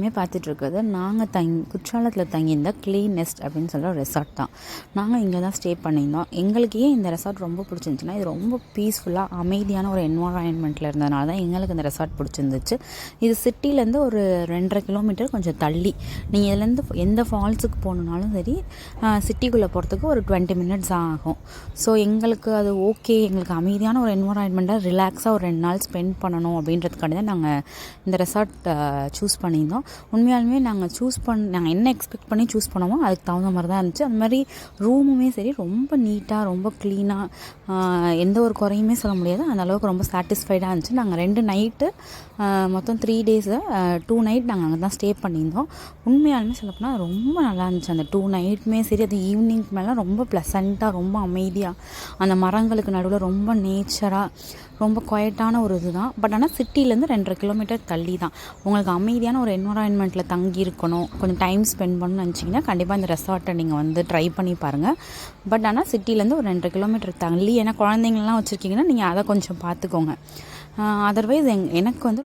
எல்லாருமே பார்த்துட்ருக்கிறது நாங்கள் குற்றாலத்தில் தங்கியிருந்த க்ளீன் நெஸ்ட் அப்படின்னு சொல்கிற ஒரு ரெசார்ட் தான். நாங்கள் இங்கே தான் ஸ்டே பண்ணியிருந்தோம். எங்களுக்கு ஏன் இந்த ரெசார்ட் ரொம்ப பிடிச்சிருந்துச்சுன்னா, இது ரொம்ப பீஸ்ஃபுல்லாக அமைதியான ஒரு என்வாரான்மெண்ட்டில் இருந்ததுனால தான் எங்களுக்கு இந்த ரெசார்ட் பிடிச்சிருந்துச்சு. இது சிட்டிலேருந்து ஒரு 2.5 கிலோமீட்டர் கொஞ்சம் தள்ளி. நீங்கள் இதுலேருந்து எந்த ஃபால்ஸுக்கு போகணுன்னாலும் சரி, சிட்டிக்குள்ளே போகிறதுக்கு ஒரு 20 மினிட்ஸ் தான் ஆகும். ஸோ எங்களுக்கு அது ஓகே, எங்களுக்கு அமைதியான ஒரு என்வாரான்மெண்ட்டாக ரிலாக்ஸாக ஒரு 2 நாள் ஸ்பெண்ட் பண்ணணும் அப்படின்றதுக்காண்டி தான் நாங்கள் இந்த ரெசார்ட் சூஸ் பண்ணியிருந்தோம். உண்மையாலுமே நாங்கள் என்ன எக்ஸ்பெக்ட் பண்ணி சூஸ் பண்ணோமோ அதுக்கு தகுந்த மாதிரி தான் இருந்துச்சு. அந்த மாதிரி ரூமுமே சரி ரொம்ப நீட்டாக, ரொம்ப க்ளீனாக, எந்த ஒரு குறையுமே சொல்ல முடியாது. அந்த அளவுக்கு ரொம்ப சாட்டிஸ்ஃபைடாக இருந்துச்சு. நாங்கள் 2 நைட்டு, மொத்தம் 3 டேஸு 2 நைட் நாங்கள் அங்கே தான் ஸ்டே பண்ணியிருந்தோம். உண்மையாலுமே சொல்லப்போனால் ரொம்ப நல்லா இருந்துச்சு. அந்த 2 நைட்டுமே சரி, அது ஈவினிங் மேலே ரொம்ப ப்ளசண்ட்டாக, ரொம்ப அமைதியாக, அந்த மரங்களுக்கு நடுவில் ரொம்ப நேச்சராக, ரொம்ப குவைட்டான ஒரு இது தான். பட் ஆனால் சிட்டிலேருந்து 2.5 கிலோமீட்டர் தள்ளி தான். உங்களுக்கு அமைதியான ஒரு என்வரான்மெண்ட்டில் தங்கி இருக்கணும், கொஞ்சம் டைம் ஸ்பெண்ட் பண்ணணும்னு நினச்சிங்கன்னா கண்டிப்பாக இந்த ரெசார்ட்டை நீங்கள் வந்து ட்ரை பண்ணி பாருங்கள். பட் ஆனால் சிட்டிலேருந்து ஒரு 2.5 கிலோமீட்டர் தள்ளி, ஏன்னா குழந்தைங்கள்லாம் வச்சுருக்கீங்கன்னா நீங்கள் அதை கொஞ்சம் பார்த்துக்கோங்க. அதர்வைஸ் எனக்கு வந்து